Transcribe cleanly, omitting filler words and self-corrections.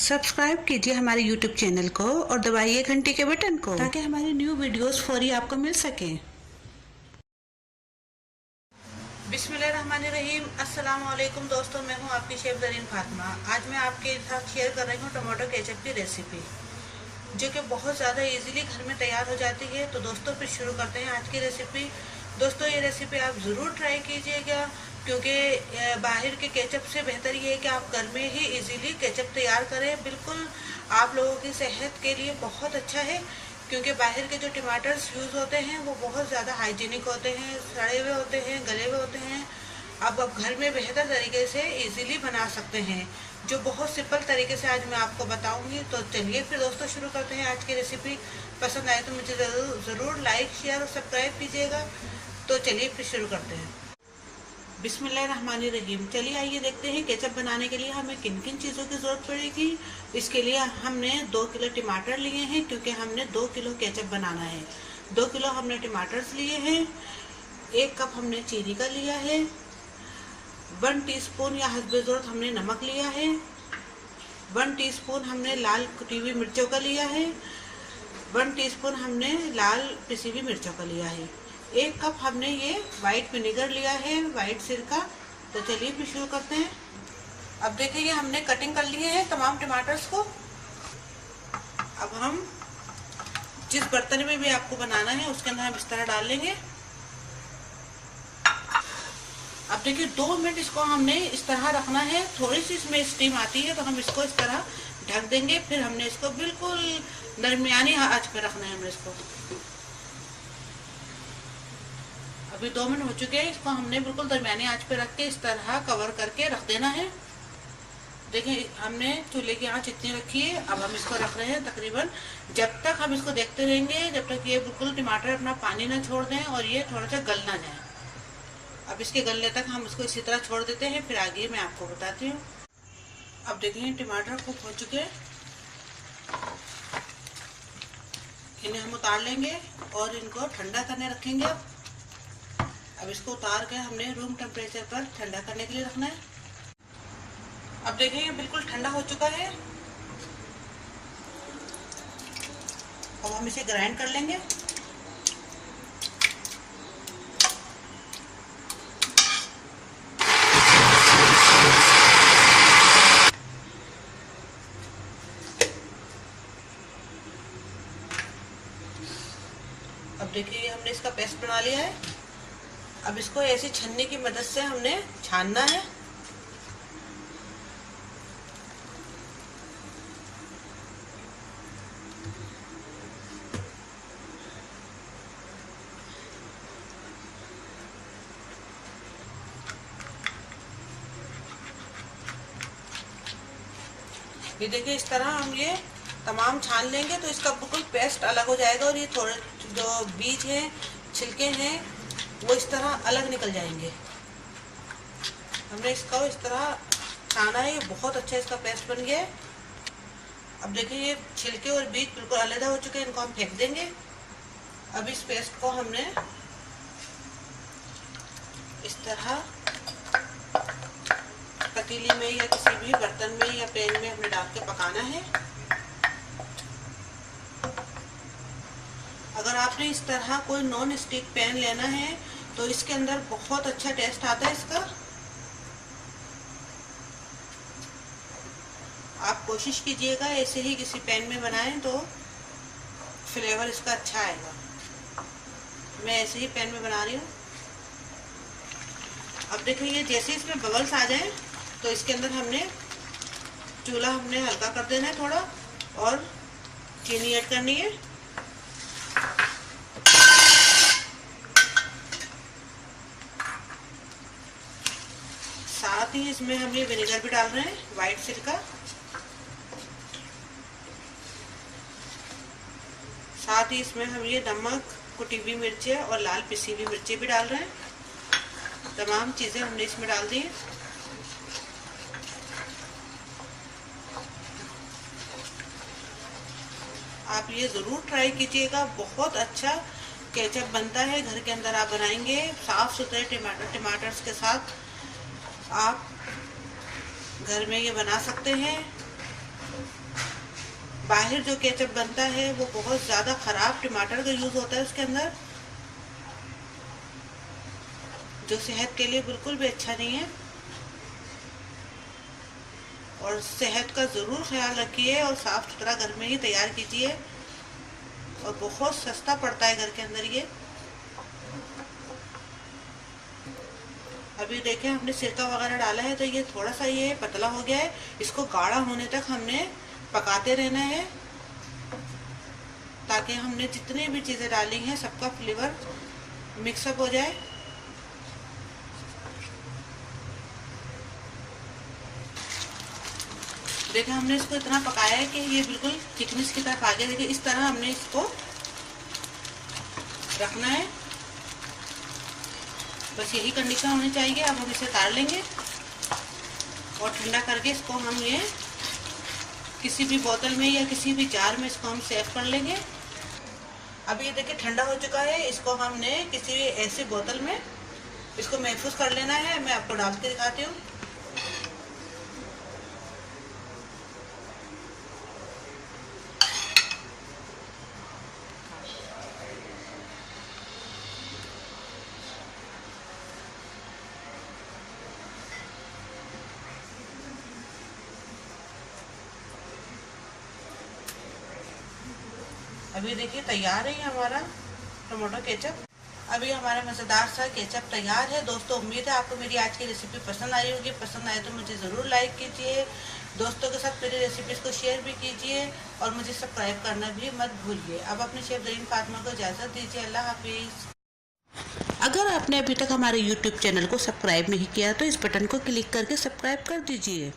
Subscribe कीजिए हमारे YouTube channel को और दबाइए घंटी के बटन को ताकि हमारी न्यू वीडियोस फौरी आपको मिल सकें। बिस्मिल्लाहिर्रहमानिर्रहीम। अस्सलाम वालेकुम दोस्तों, मैं हूं आपकी शेफ ज़रीन फातिमा। आज मैं आपके साथ शेयर कर रही हूं टमाटो केचप की रेसिपी, जो कि बहुत ज़्यादा इजीली घर में तैयार हो जाती है। तो दोस्तों फिर शुरू करते हैं आज की रेसिपी। दोस्तों ये रेसिपी आप ज़रूर ट्राई कीजिएगा, क्योंकि बाहर के केचप से बेहतर ये है कि आप घर में ही इजीली केचप तैयार करें। बिल्कुल आप लोगों की सेहत के लिए बहुत अच्छा है, क्योंकि बाहर के जो टमाटर्स यूज़ होते हैं वो बहुत ज़्यादा हाइजीनिक होते हैं, सड़े हुए होते हैं, गले हुए होते हैं। अब घर में बेहतर तरीके से इजीली बना सकते हैं, जो बहुत सिंपल तरीके से आज मैं आपको बताऊंगी। तो चलिए फिर दोस्तों शुरू करते हैं आज की रेसिपी। पसंद आए तो मुझे ज़रूर लाइक, शेयर और सब्सक्राइब कीजिएगा। तो चलिए फिर शुरू करते हैं। बिस्मिल्लाहिर्रहमानिर्रहीम। चलिए आइए देखते हैं केचप बनाने के लिए हमें किन किन चीज़ों की ज़रूरत पड़ेगी। इसके लिए हमने 2 किलो टमाटर लिए हैं, क्योंकि हमने 2 किलो केचप बनाना है। 2 किलो हमने टमाटर्स लिए हैं। 1 कप हमने चीनी का लिया है। 1 टीस्पून या हस्बे ज़रूरत हमने नमक लिया है। 1 टीस्पून हमने लाल कुटी हुई मिर्चों का लिया है। 1 टीस्पून हमने लाल पिसी हुई मिर्चों का लिया है। 1 कप हमने ये वाइट विनेगर लिया है, वाइट सिरका। तो चलिए फिर शुरू करते हैं। अब देखिए ये हमने कटिंग कर लिए हैं तमाम टमाटर्स को। अब हम जिस बर्तन में भी आपको बनाना है उसके अंदर हम इस तरह डाल लेंगे। अब देखिए 2 मिनट इसको हमने इस तरह रखना है। थोड़ी सी इसमें स्टीम आती है तो हम इसको इस तरह ढक देंगे। फिर हमने इसको बिल्कुल दरमियानी आंच पे रखना है हमने इसको। अभी 2 मिनट हो चुके हैं। इसको हमने बिल्कुल दरमियानी आंच पे रख के इस तरह कवर करके रख देना है। देखिए हमने चूल्हे की आंच इतनी रखी है। अब हम इसको रख रहे हैं तकरीबन, जब तक हम इसको देखते रहेंगे जब तक ये बिल्कुल टमाटर अपना पानी ना छोड़ दें और ये थोड़ा सा गल ना जाए। अब इसके गलने तक हम इसको इसी तरह छोड़ देते हैं, फिर आगे मैं आपको बताती हूँ। अब देखिए टमाटर कुक हो चुके हैं। इन्हें हम उतार लेंगे और इनको ठंडा करने रखेंगे। अब इसको उतार के हमने रूम टेम्परेचर पर ठंडा करने के लिए रखना है। अब देखिए ये बिल्कुल ठंडा हो चुका है। अब हम इसे ग्राइंड कर लेंगे। अब देखिए हमने इसका पेस्ट बना लिया है। अब इसको ऐसी छन्नी की मदद से हमने छानना है। ये देखिए इस तरह हम ये तमाम छान लेंगे तो इसका बिल्कुल पेस्ट अलग हो जाएगा और ये थोड़े जो बीज हैं, छिलके हैं, वो इस तरह अलग निकल जाएंगे। हमने इसको इस तरह छाना है। ये बहुत अच्छा इसका पेस्ट बन गया है। अब देखिए ये छिलके और बीज बिल्कुल अलग हो चुके हैं, इनको हम फेंक देंगे। अब इस पेस्ट को हमने इस तरह पतीली में या किसी भी बर्तन में या पैन में हमने डाल के पकाना है। अगर आपने इस तरह कोई नॉन स्टिक पैन लेना है तो इसके अंदर बहुत अच्छा टेस्ट आता है इसका। आप कोशिश कीजिएगा ऐसे ही किसी पैन में बनाएं तो फ्लेवर इसका अच्छा आएगा। मैं ऐसे ही पैन में बना रही हूँ। अब देखिए ये जैसे इसमें बबल्स आ जाएं तो इसके अंदर हमने चूल्हा हल्का कर देना है थोड़ा, और चीनी ऐड करनी है। साथ ही इसमें हम ये विनेगर भी डाल रहे हैं, वाइट सिरका। साथ ही इसमें हम ये नमक, कुटी हुई मिर्चें और लाल पिसी हुई मिर्चें भी डाल रहे हैं। तमाम चीज़ें हमने इसमें डाल दी हैं। आप ये ज़रूर ट्राई कीजिएगा, बहुत अच्छा केचप बनता है। घर के अंदर आप बनाएंगे साफ़ सुथरे टमाटर्स के साथ आप घर में ये बना सकते हैं। बाहर जो केचप बनता है वो बहुत ज़्यादा ख़राब टमाटर का यूज़ होता है उसके अंदर, जो सेहत के लिए बिल्कुल भी अच्छा नहीं है। और सेहत का ज़रूर ख्याल रखिए और साफ़ सुथरा घर में ही तैयार कीजिए, और बहुत सस्ता पड़ता है घर के अंदर ये। अभी देखें हमने सिरका वगैरह डाला है तो ये थोड़ा सा ये पतला हो गया है। इसको गाढ़ा होने तक हमने पकाते रहना है, ताकि हमने जितनी भी चीज़ें डाली हैं सबका फ्लेवर मिक्सअप हो जाए। देखिए हमने इसको इतना पकाया है कि ये बिल्कुल थिकनेस की तरफ आ गया। देखिए इस तरह हमने इसको रखना है, बस यही कंडीशन होनी चाहिए। अब हम इसे उतार लेंगे और ठंडा करके इसको हम ये किसी भी बोतल में या किसी भी जार में इसको हम सेव कर लेंगे। अब ये देखिए ठंडा हो चुका है, इसको हमने किसी भी ऐसी बोतल में इसको महफूज कर लेना है। मैं आपको डाल के दिखाती हूँ। अभी देखिए तैयार है हमारा टमाटो केचप। अभी हमारा मज़ेदार सा केचप तैयार है। दोस्तों उम्मीद है आपको मेरी आज की रेसिपी पसंद आई होगी। पसंद आए तो मुझे ज़रूर लाइक कीजिए, दोस्तों के साथ मेरी रेसिपीज़ को शेयर भी कीजिए और मुझे सब्सक्राइब करना भी मत भूलिए। अब अपने शेफ ज़रीन फातिमा को इजाज़त दीजिए। अल्लाह हाफिज़। अगर आपने अभी तक हमारे YouTube चैनल को सब्सक्राइब नहीं किया तो इस बटन को क्लिक करके सब्सक्राइब कर दीजिए।